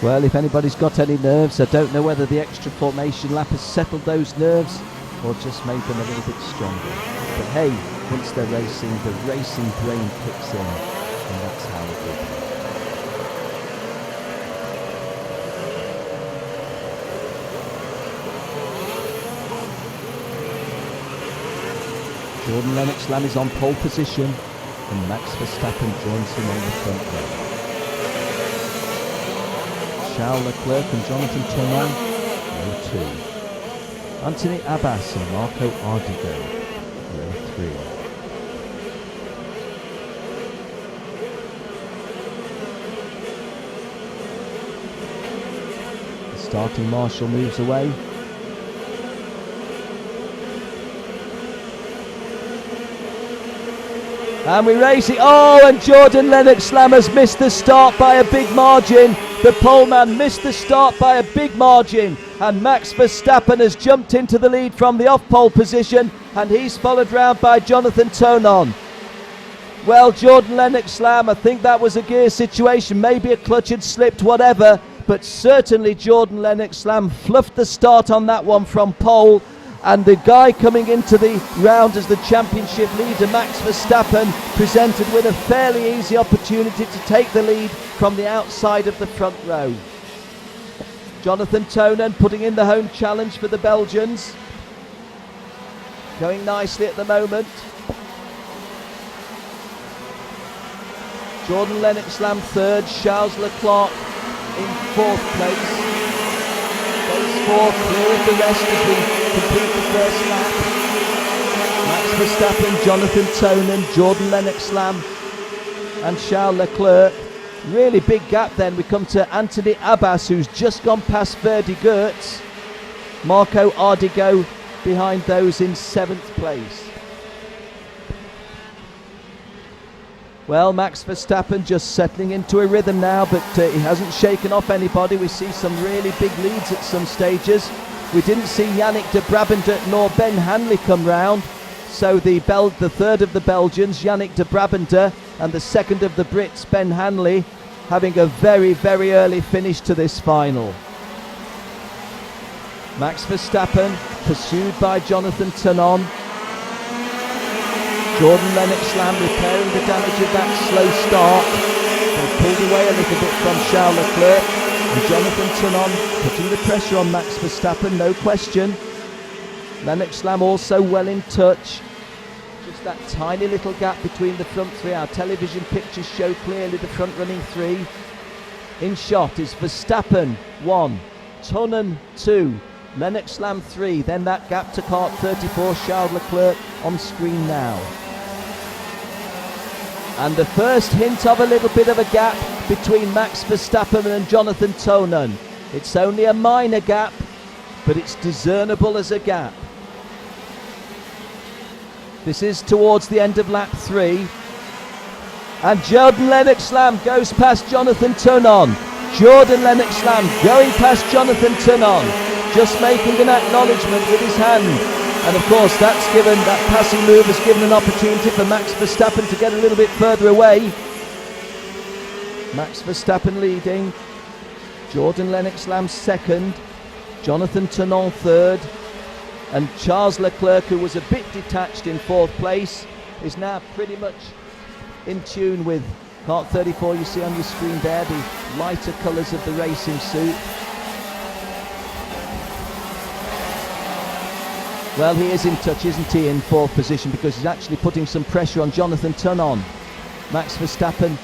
Well, if anybody's got any nerves, I don't know whether the extra formation lap has settled those nerves or just made them a little bit stronger. But hey, once they're racing, the racing brain kicks in, and that's how it will be. Jordan Lennox-Lamb is on pole position, and Max Verstappen joins him on the front row. Charles Leclerc and Jonathan Tourneur, row 2. Anthony Abbas and Marco Ardigo, row 3. The starting marshal moves away. And we race it. Oh, and Jordan Lennox-Lamb has missed the start by a big margin. The poleman missed the start by a big margin. And Max Verstappen has jumped into the lead from the off-pole position. And he's followed round by Jonathan Tourneur. Well, Jordan Lennox-Lamb, I think that was a gear situation. Maybe a clutch had slipped, whatever. But certainly Jordan Lennox-Lamb fluffed the start on that one from pole. And the guy coming into the round as the championship leader, Max Verstappen, presented with a fairly easy opportunity to take the lead from the outside of the front row. Jonathan Tourneur putting in the home challenge for the Belgians. Going nicely at the moment. Jordan Lennox-Lamb third, Charles Leclerc in fourth place. Those four clear of the rest as we complete the first lap. Max Verstappen, Jonathan Tourneur, Jordan Lennox-Lamb and Charles Leclerc. Really big gap then. We come to Anthony Abbas, who's just gone past Verdi Gertz. Marco Ardigo behind those in 7th place. Well, Max Verstappen just settling into a rhythm now, but he hasn't shaken off anybody. We see some really big leads at some stages. We didn't see Yannick de Brabant nor Ben Hanley come round. So the third of the Belgians, Yannick de Brabant, and the second of the Brits, Ben Hanley, having a very, very early finish to this final. Max Verstappen pursued by Jonathan Tourneur. Jordan Lennox-Lamb repairing the damage of that slow start. They pulled away a little bit from Charles Leclerc. And Jonathan Tourneur putting the pressure on Max Verstappen, no question. Lennox-Lamb also well in touch. Just that tiny little gap between the front three. Our television pictures show clearly the front running three. In shot is Verstappen 1, Tourneur 2, Lennox-Lamb 3. Then that gap to kart 34, Charles Leclerc on screen now. And the first hint of a little bit of a gap between Max Verstappen and Jonathan Tourneur. It's only a minor gap, but it's discernible as a gap. This is towards the end of lap 3. And Jordan Lennox-Lamb goes past Jonathan Tourneur. Jordan Lennox-Lamb going past Jonathan Tourneur, just making an acknowledgement with his hand. And of course that passing move has given an opportunity for Max Verstappen to get a little bit further away. Max Verstappen leading, Jordan Lennox-Lamb second, Jonathan Tourneur third, and Charles Leclerc, who was a bit detached in 4th place, is now pretty much in tune with kart 34. You see on your screen there the lighter colours of the racing suit. Well, he is in touch, isn't he, in 4th position, because he's actually putting some pressure on Jonathan Tourneur. Max Verstappen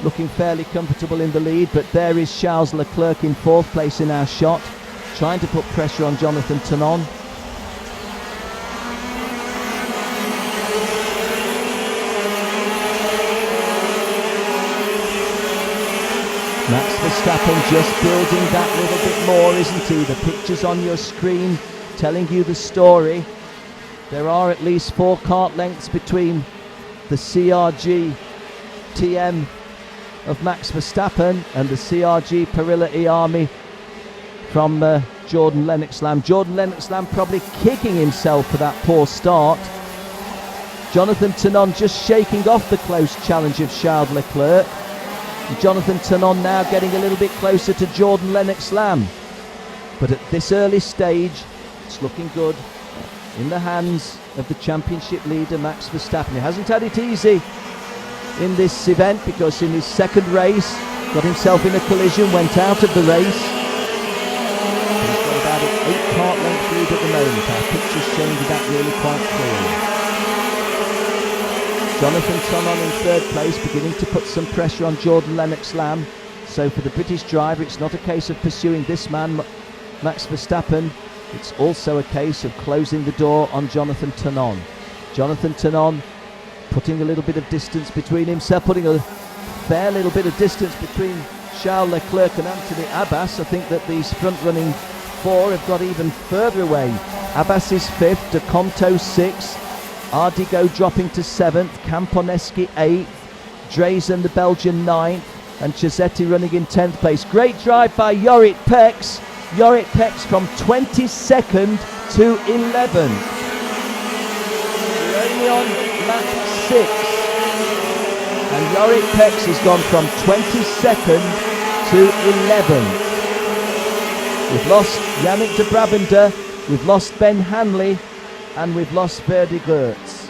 looking fairly comfortable in the lead, but there is Charles Leclerc in 4th place in our shot, trying to put pressure on Jonathan Tourneur. Max Verstappen just building that little bit more, isn't he? The pictures on your screen telling you the story. There are at least 4 kart lengths between the CRG TM of Max Verstappen and the CRG Parilla E-Army from Jordan Lennox-Lamb. Jordan Lennox-Lamb probably kicking himself for that poor start. Jonathan Tourneur just shaking off the close challenge of Charles Leclerc. And Jonathan Tonon now getting a little bit closer to Jordan Lennox-Lamb. But at this early stage, it's looking good in the hands of the championship leader, Max Verstappen. He hasn't had it easy in this event because in his second race, got himself in a collision, went out of the race. But he's got about an 8-kart length lead at the moment. Our picture's showing you that really quite clearly. Jonathan Tonon in third place, beginning to put some pressure on Jordan Lennox-Lamb. So for the British driver, it's not a case of pursuing this man, Max Verstappen. It's also a case of closing the door on Jonathan Tonon. Jonathan Tonon putting a little bit of distance between himself, putting a fair little bit of distance between Charles Leclerc and Anthony Abbas. I think that these front-running four have got even further away. Abbas is 5th, De Conto 6th, Ardigo dropping to 7th, Camponeschi 8th, Drazen the Belgian 9th, and Chiazetti running in 10th place. Great drive by Jorrit Peks. Jorrit Peks from 22nd to 11th. We're only on lap 6. And Jorrit Peks has gone from 22nd to 11th. We've lost Yannick de Brabander, we've lost Ben Hanley, and we've lost Verdi Gertz.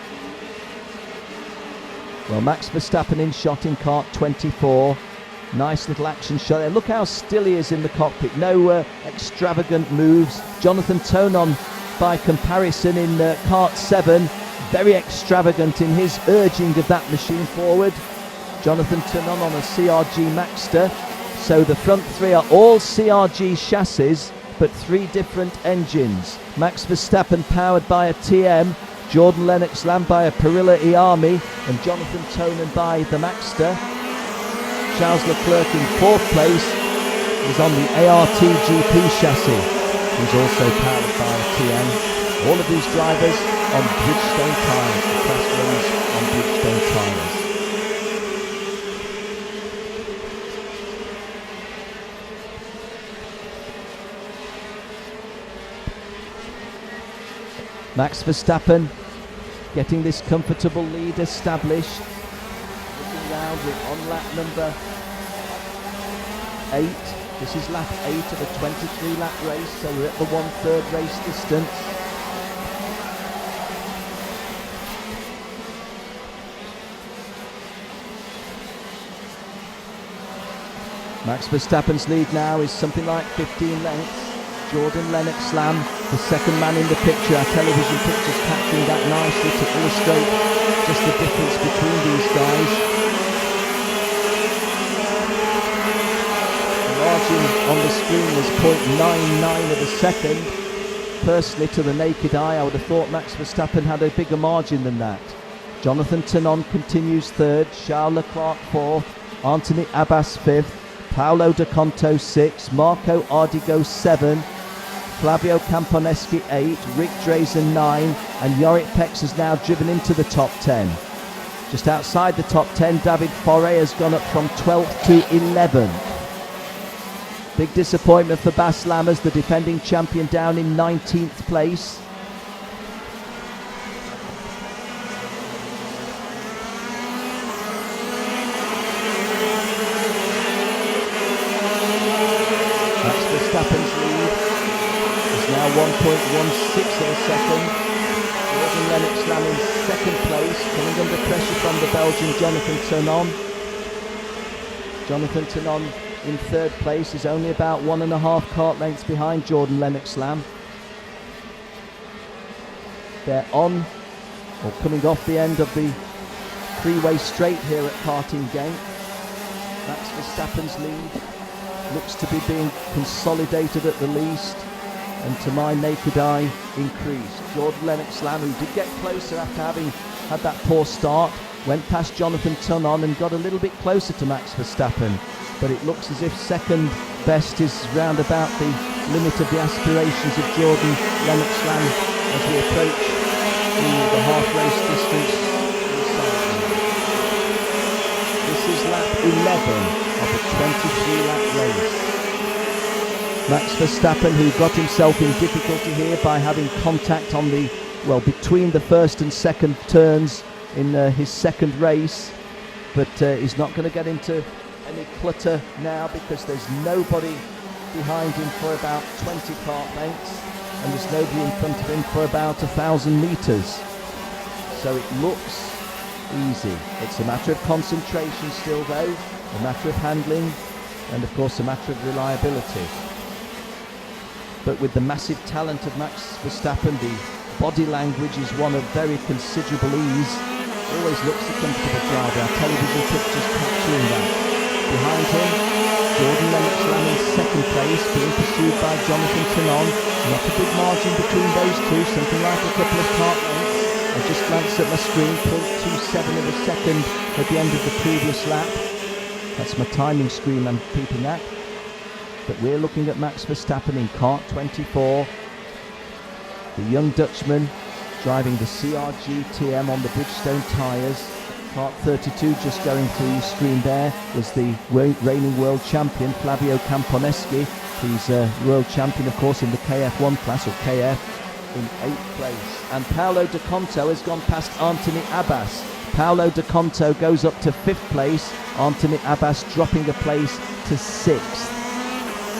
Well, Max Verstappen in shot in kart 24. Nice little action shot there. Look how still he is in the cockpit. No extravagant moves. Jonathan Tonon, by comparison, in kart 7, very extravagant in his urging of that machine forward. Jonathan Tonon on a CRG Maxter. So the front three are all CRG chassis, but 3 different engines. Max Verstappen powered by a TM, Jordan Lennox-Lamb by a Parilla Iami, and Jonathan Tonon by the Maxter. Charles Leclerc in 4th place is on the ART GP chassis. He's also powered by a TM. All of these drivers on Bridgestone tyres. The class runs on Bridgestone tyres. Max Verstappen getting this comfortable lead established. Looking round, we're on lap number 8. This is lap 8 of a 23-lap race, so we're at the 1/3 race distance. Max Verstappen's lead now is something like 15 lengths. Jordan Lennox-Lamb, the second man in the picture. Our television picture's capturing that nicely to illustrate just the difference between these guys. The margin on the screen is 0.99 of a second. Personally, to the naked eye, I would have thought Max Verstappen had a bigger margin than that. Jonathan Tonon continues 3rd, Charles Leclerc 4th, Anthony Abbas 5th, Paolo De Conto 6th, Marco Ardigo 7th, Flavio Camponeschi 8, Rick Drazen 9, and Jorrit Peks has now driven into the top 10. Just outside the top 10, David Foray has gone up from 12th to 11th. Big disappointment for Bas Lammers, the defending champion, down in 19th place. Max Verstappen's lead is now 1.16 of a second. Jordan Lennox-Lamb in 2nd place, coming under pressure from the Belgian Jonathan Tonon. Jonathan Tonon in 3rd place is only about 1.5 kart lengths behind Jordan Lennox-Lamb. They're on, or coming off the end of the freeway straight here at Karting Genk. Max Verstappen's lead looks to be being consolidated at the least, and to my naked eye, increased. Jordan Lennox-Lamb, who did get closer after having had that poor start, went past Jonathan Tonon and got a little bit closer to Max Verstappen. But it looks as if second best is round about the limit of the aspirations of Jordan Lennox-Lamb as we approach the half-race distance. This is lap 11 of a 23-lap race. Max Verstappen, who got himself in difficulty here by having contact on the, between the first and second turns in his second race, but he's not going to get into any clutter now because there's nobody behind him for about 20 kart lengths and there's nobody in front of him for about 1,000 metres. So it looks easy. It's a matter of concentration still though, a matter of handling, and of course a matter of reliability. But with the massive talent of Max Verstappen, the body language is one of very considerable ease. Always looks a comfortable driver. Our television pictures capturing that. Behind him, Jordan Lennox-Lamb in second place, being pursued by Jonathan Tonon. Not a big margin between those two, something like a couple of kart lengths. I just glanced at my screen, 0.27 of a second at the end of the previous lap. That's my timing screen I'm keeping at. But we're looking at Max Verstappen in kart 24. The young Dutchman driving the CRG TM on the Bridgestone tyres. Kart 32 just going through your screen there was the reigning world champion Flavio Camponeschi. He's a world champion of course in the KF1 class, or KF, in 8th place. And Paolo De Conto has gone past Anthony Abbas. Paolo De Conto goes up to 5th place, Anthony Abbas dropping a place to 6th.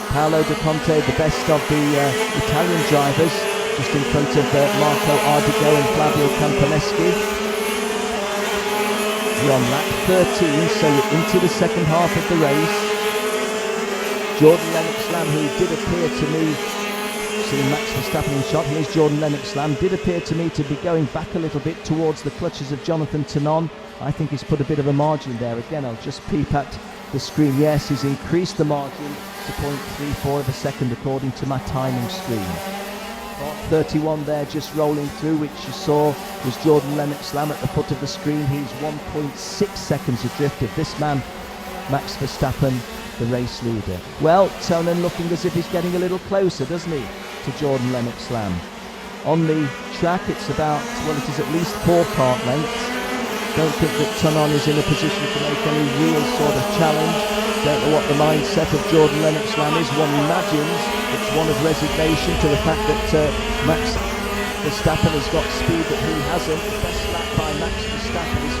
Paolo De Conto, the best of the Italian drivers, just in front of Marco Ardigo and Flavio Camponeschi. We're on lap 13, so we're into the second half of the race. Jordan Lennox-Lamb, who did appear to me, seeing Max Verstappen in shot, here's Jordan Lennox-Lamb, did appear to me to be going back a little bit towards the clutches of Jonathan Tonon. I think he's put a bit of a margin there. Again, I'll just peep at the screen. Yes, he's increased the margin to 0.34 of a second according to my timing screen. 31 there just rolling through, which you saw was Jordan Lennox-Lamb at the foot of the screen. He's 1.6 seconds adrift of this man, Max Verstappen, the race leader. Well, Tonon looking as if he's getting a little closer, doesn't he, to Jordan Lennox-Lamb. On the track it's about, well, it is at least 4 kart lengths. Don't think that Tonon is in a position to make any real sort of challenge. Don't know what the mindset of Jordan Lennox-Lamb is. One imagines it's one of resignation to the fact that Max Verstappen has got speed that he hasn't. The best lap by Max Verstappen is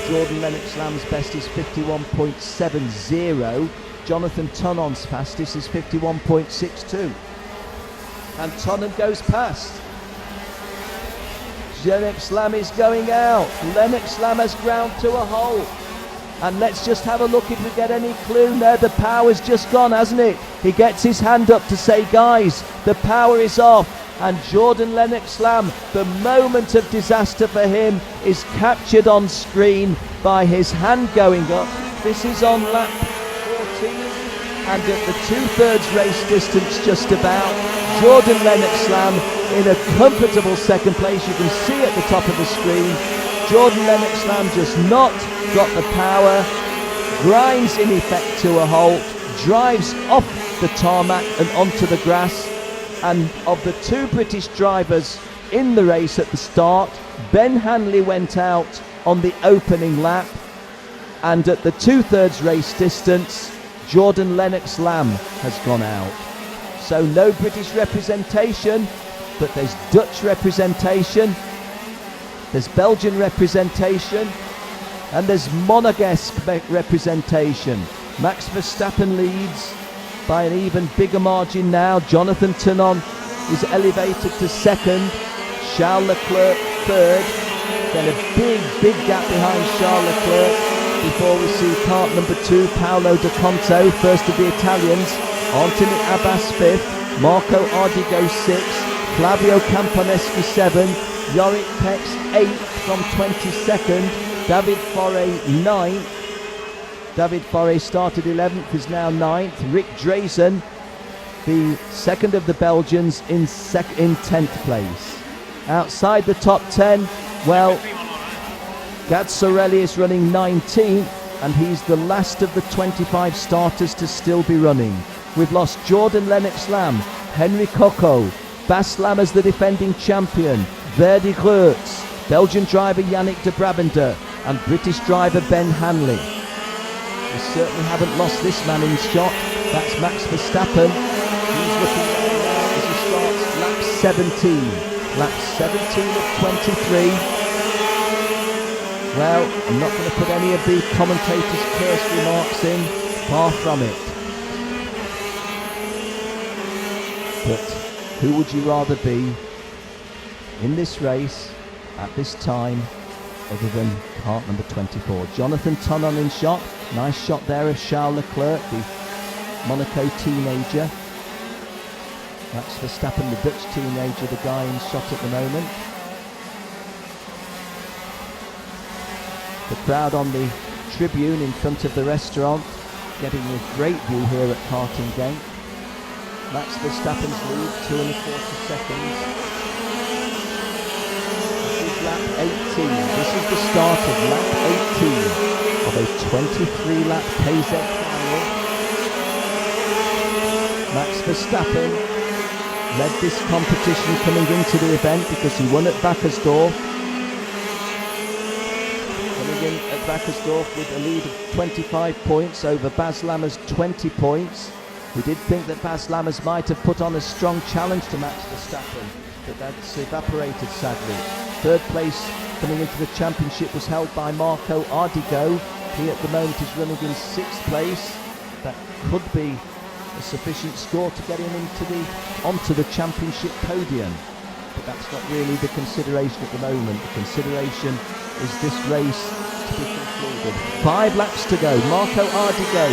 51.59. Jordan Lennox-Lamb's best is 51.70. Jonathan Tonon's fastest is 51.62. And Tonon goes past. Lennox-Lamb is going out. Lennox-Lamb has ground to a halt. And let's just have a look if we get any clue there. The power's just gone, hasn't it? He gets his hand up to say, guys, the power is off. And Jordan Lennox-Lamb, the moment of disaster for him, is captured on screen by his hand going up. This is on lap 14. And at the 2/3 race distance just about, Jordan Lennox-Lamb in a comfortable second place. You can see at the top of the screen, Jordan Lennox-Lamb just not got the power, grinds in effect to a halt, drives off the tarmac and onto the grass. And of the 2 British drivers in the race at the start, Ben Hanley went out on the opening lap, and at the 2/3 race distance, Jordan Lennox-Lamb has gone out. So no British representation, but there's Dutch representation, there's Belgian representation, and there's Monegasque representation. Max Verstappen leads by an even bigger margin now. Jonathan Tonon is elevated to second, Charles Leclerc third, then a big gap behind Charles Leclerc before we see kart number 2, Paolo De Conto, first of the Italians, Anthony Abbas 5th, Marco Ardigo 6th, Flavio Camponeschi 7th, Yorick Pex 8th from 22nd, David Foré 9th. David Foré started 11th, is now 9th. Rick Drazen, the second of the Belgians, in 10th place. Outside the top 10, well, Gad Sorelli is running 19th, and he's the last of the 25 starters to still be running. We've lost Jordan Lennox-Lamb, Henry Coco, Bas Lammers the defending champion, Verdi Geurts, Belgian driver Yannick de Brabander, and British driver Ben Hanley. We certainly haven't lost this man in shot. That's Max Verstappen. He's looking now as he starts lap 17. Lap 17 of 23. Well, I'm not going to put any of the commentators' curse remarks in, far from it. But who would you rather be in this race at this time other than kart number 24? Jonathan Tunnon in shot. Nice shot there of Charles Leclerc, the Monaco teenager. Max Verstappen, the Dutch teenager, the guy in shot at the moment. The crowd on the tribune in front of the restaurant getting a great view here at Karting GENK. Max Verstappen's lead, 2.25 seconds. This is lap 18. This is the start of lap 18 of a 23-lap KZ final. Max Verstappen led this competition coming into the event because he won at Wackersdorf. Coming in at Wackersdorf with a lead of 25 points over Baz Lammer's 20 points. We did think that Baz Lammers might have put on a strong challenge to Max Verstappen, but that's evaporated sadly. Third place coming into the championship was held by Marco Ardigo. He at the moment is running in 6th place. That could be a sufficient score to get him onto the championship podium. But that's not really the consideration at the moment. The consideration is this race to be concluded. 5 laps to go. Marco Ardigo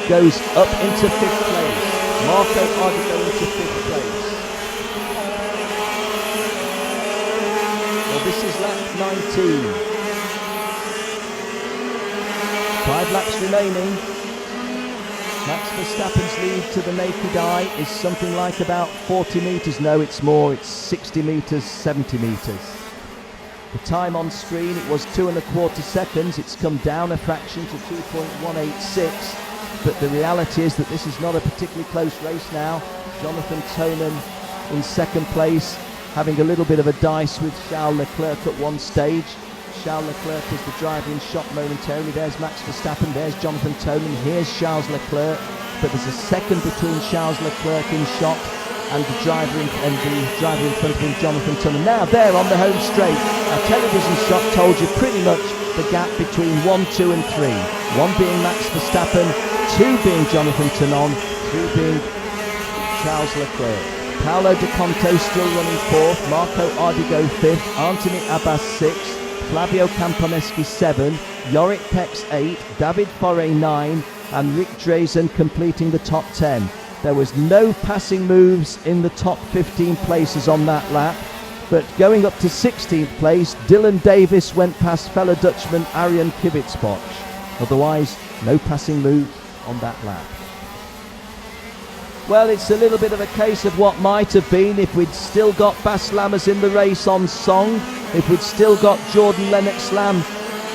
goes up into 5th place. Marco Ardigo into 5th place. Well, this is lap 19. 5 laps remaining. Max Verstappen's lead to the naked eye is something like about 40 metres. No, it's more. It's 60 metres, 70 metres. The time on screen, it was 2.25 seconds. It's come down a fraction to 2.186. But the reality is that this is not a particularly close race now. Jonathan Tonen in 2nd place, having a little bit of a dice with Charles Leclerc at one stage. Charles Leclerc is the driver in shot momentarily. There's Max Verstappen, there's Jonathan Tonen, here's Charles Leclerc. But there's a second between Charles Leclerc in shot and the driver in front of him, Jonathan Tonen. Now there on the home straight, our television shot told you pretty much the gap between 1, 2 and 3. 1 being Max Verstappen, 2 being Jonathan Tonen, 3 being Charles Leclerc. Paolo De Conto still running 4th, Marco Ardigo 5th, Anthony Abbas 6th, Flavio Camponeschi 7, Yorick Pex 8, David Foré 9 and Rick Drazen completing the top 10. There was no passing moves in the top 15 places on that lap, but going up to 16th place, Dylan Davis went past fellow Dutchman Arjen Kivitsbosch. Otherwise, no passing moves on that lap. Well, it's a little bit of a case of what might have been if we'd still got Baz Lammers in the race on song, if we'd still got Jordan Lennox-Lamb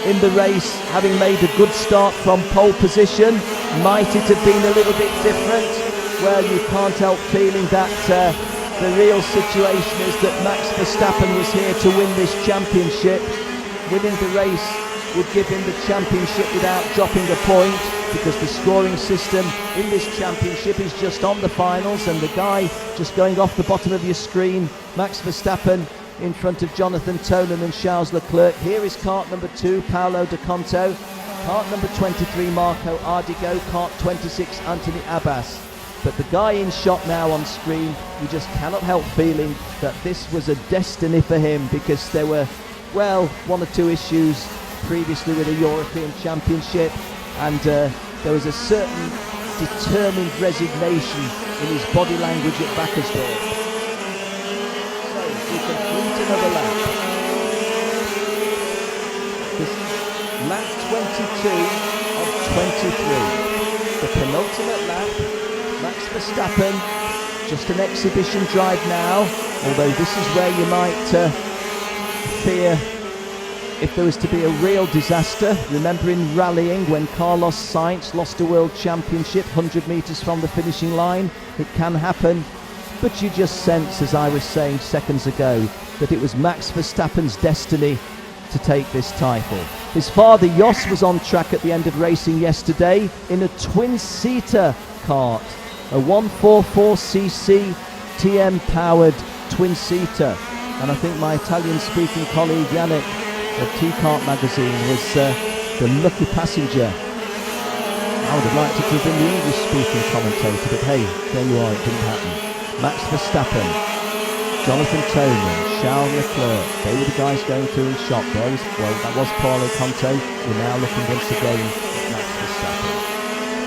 in the race, having made a good start from pole position. Might it have been a little bit different? Well, you can't help feeling that the real situation is that Max Verstappen was here to win this championship. Winning the race would give him the championship without dropping a point, because the scoring system in this championship is just on the finals, and the guy just going off the bottom of your screen, Max Verstappen in front of Jonathan Tonen and Charles Leclerc. Here is kart number 2, Paolo De Conto. Kart number 23, Marco Ardigo. Kart 26, Anthony Abbas. But the guy in shot now on screen, you just cannot help feeling that this was a destiny for him, because there were, well, 1 or 2 issues previously with a European Championship, and there was a certain determined resignation in his body language at Wackersdorf. So we complete another lap. This is lap 22 of 23. The penultimate lap. Max Verstappen, just an exhibition drive now, although this is where you might fear if there was to be a real disaster. Remember in rallying when Carlos Sainz lost a world championship 100 metres from the finishing line? It can happen, but you just sense, as I was saying seconds ago, that it was Max Verstappen's destiny to take this title. His father Jos was on track at the end of racing yesterday in a twin-seater kart, a 144cc TM powered twin-seater, and I think my Italian speaking colleague Yannick of T-Kart magazine was the lucky passenger. I would have liked it to have been the English-speaking commentator, but hey, there you are, it didn't happen. Max Verstappen, Jonathan Toman, Charles Leclerc, they were the guys going through his shop. That was Paulo Conte. We're now looking once again at Max Verstappen.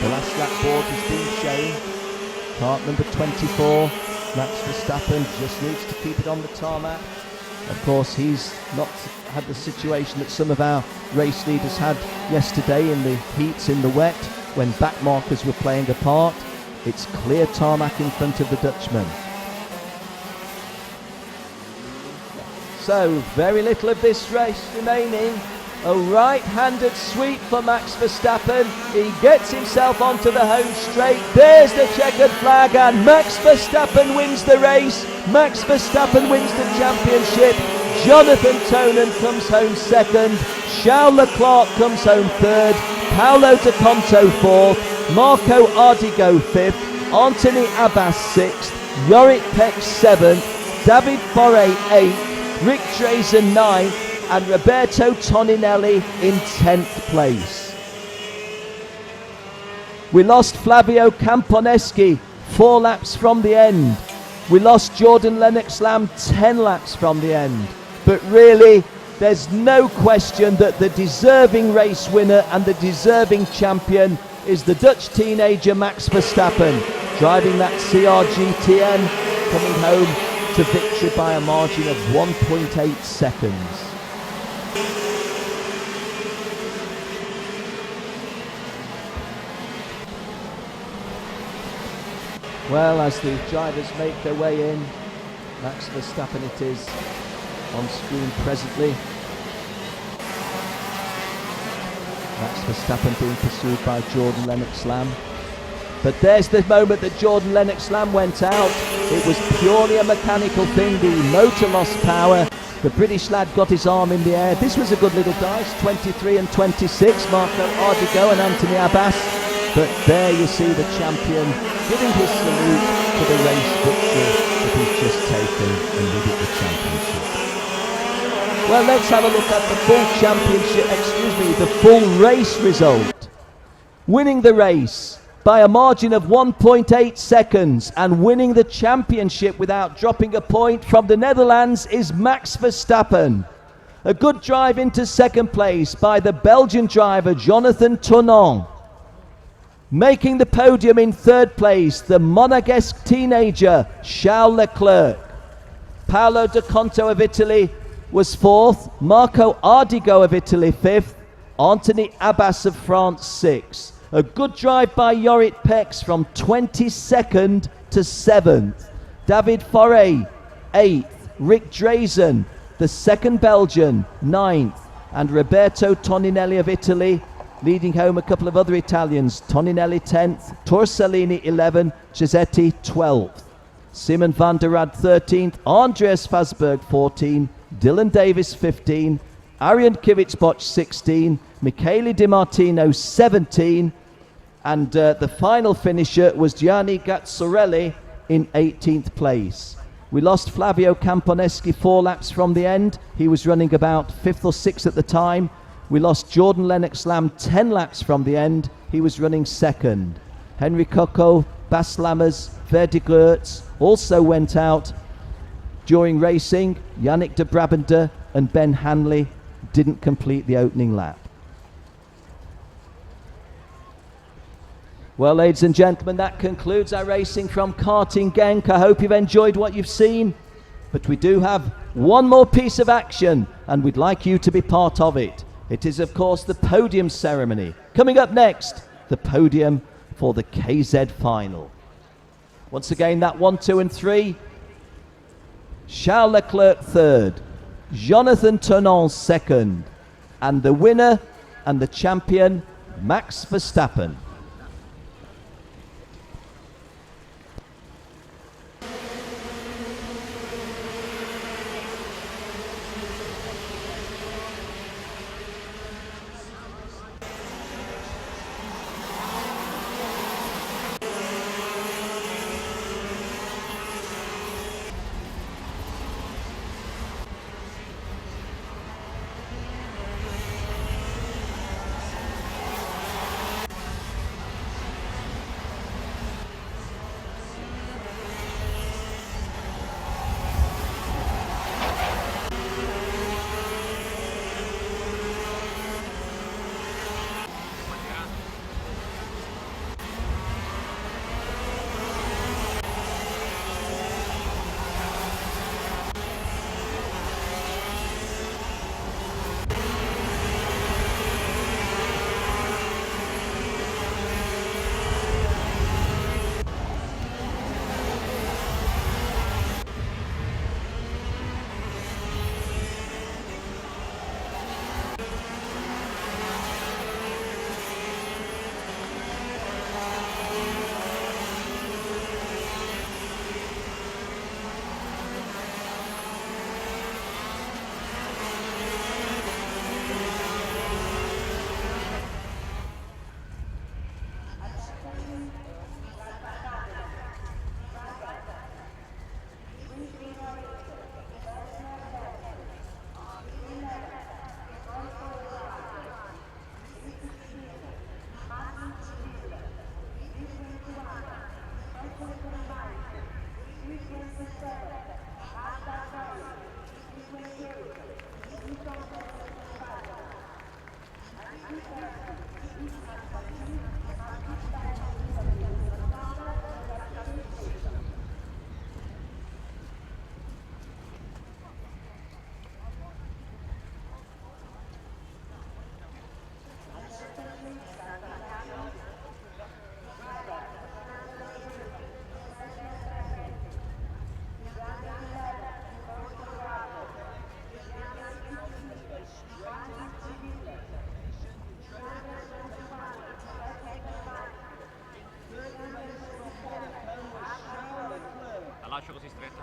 The last lap board has been shown. Kart number 24, Max Verstappen just needs to keep it on the tarmac. Of course, he's not had the situation that some of our race leaders had yesterday in the heats in the wet when back markers were playing a part. It's clear tarmac in front of the Dutchman. So, very little of this race remaining. A right-handed sweep for Max Verstappen. He gets himself onto the home straight. There's the checkered flag, and Max Verstappen wins the race. Max Verstappen wins the championship. Jonathan Toman comes home second. Charles Leclerc comes home third. Paulo Di Canto fourth. Marco Ardigo fifth. Anthony Abbas sixth. Yorick Peck seventh. David Foré eighth. Rick Drazen ninth. And Roberto Toninelli in 10th place. We lost Flavio Camponeschi 4 laps from the end. We lost Jordan Lennox-Lamb 10 laps from the end. But really, there's no question that the deserving race winner and the deserving champion is the Dutch teenager Max Verstappen, driving that CRGTN, coming home to victory by a margin of 1.8 seconds. Well, as the drivers make their way in, Max Verstappen it is on screen presently. Max Verstappen being pursued by Jordan Lennox-Lamb. But there's the moment that Jordan Lennox-Lamb went out. It was purely a mechanical thing. The motor lost power. The British lad got his arm in the air. This was a good little dice, 23 and 26, Marco Ardigo and Anthony Abbas. But there you see the champion giving his salute to the race victory that he's just taken and with it the championship. Well, let's have a look at the full championship, the full race result. Winning the race by a margin of 1.8 seconds and winning the championship without dropping a point from the Netherlands is Max Verstappen. A good drive into second place by the Belgian driver Jonathan Toman. Making the podium in third place, the Monegasque teenager Charles Leclerc. Paulo Di Canto of Italy was fourth, Marco Ardigo of Italy fifth, Anthony Abbas of France sixth. A good drive by Yorick Peck from 22nd to 7th. David Foré 8th, Rick Drazen, the second Belgian, 9th, and Roberto Toninelli of Italy leading home a couple of other Italians, Toninelli 10th, Torsellini 11th, Giuseppe 12th. Simon van der Rad 13th, Andreas Fasberg 14, Dylan Davis 15, Arjen Kivitsboch 16, Michele Di Martino 17, and the final finisher was Gianni Gazzarelli in 18th place. We lost Flavio Camponeschi 4 laps from the end. He was running about 5th or 6th at the time. We lost Jordan Lennox-Lamb 10 laps from the end. He was running second. Henry Coco, Bas Lammers, Verdi Gertz also went out during racing. Yannick de Brabander and Ben Hanley didn't complete the opening lap. Well, ladies and gentlemen, that concludes our racing from Karting Genk. I hope you've enjoyed what you've seen. But we do have one more piece of action, and we'd like you to be part of it. It is, of course, the podium ceremony. Coming up next, the podium for the KZ final. Once again, that 1, 2 and 3. Charles Leclerc third, Jonathan Toman second, and the winner and the champion, Max Verstappen. lascio così stretta.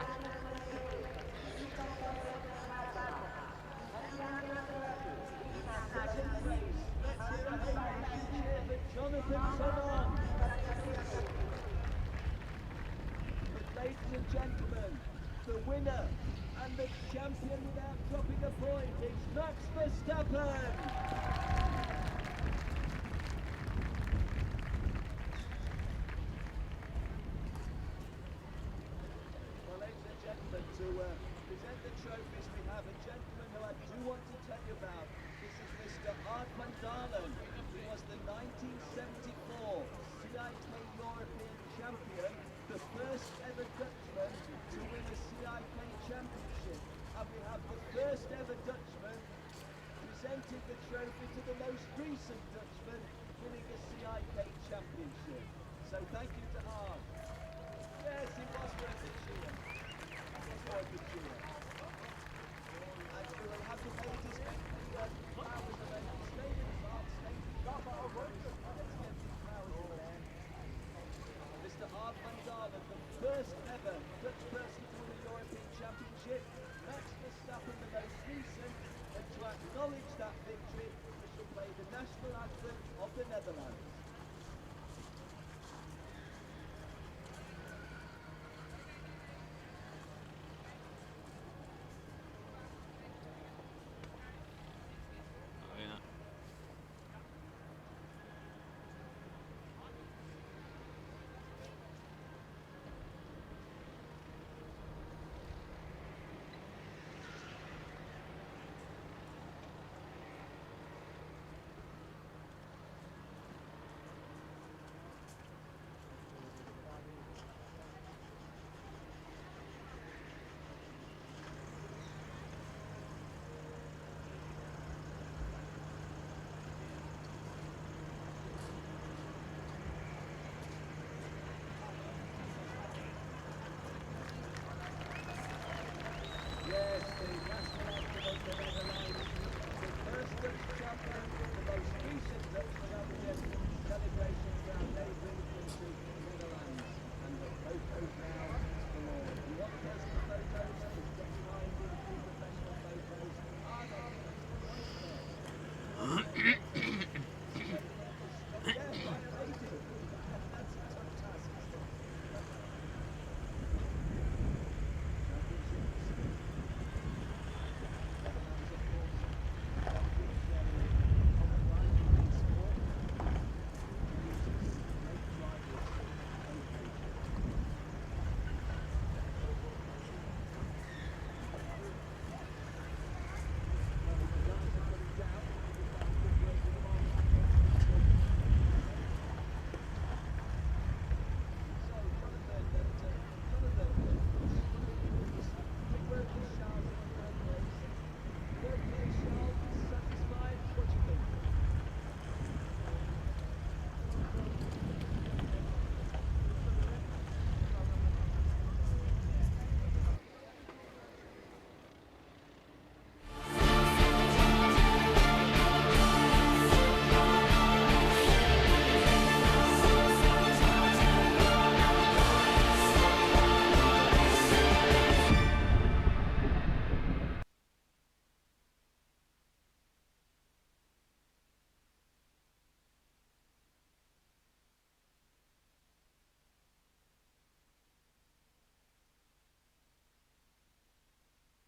Second race, let's hear a home cheer for Jonathan Simon. But ladies and gentlemen, the winner and the champion without dropping a point is Max Verstappen. Well, ladies and gentlemen, to present the trophies, we have a gentleman who I do want to tell you about. This is Mr. Art van Dalen, who was the 1974 CIK European champion, the first ever Dutchman to win a CIK championship. And we have the first ever Dutchman presenting the trophy to the most recent Dutchman winning a CIK championship. So thank you to Art. Yes, it was worth a cheer. It was worth a cheer. And we will have the ladies make the flowers available. Stay with us, Art. Stay with us. Let's get the flowers in there. Mr. Art van Dalen, the first ever Dutch person to win a European Championship. Max Verstappen, the most recent. And to acknowledge that victory, we shall play the national anthem of the Netherlands.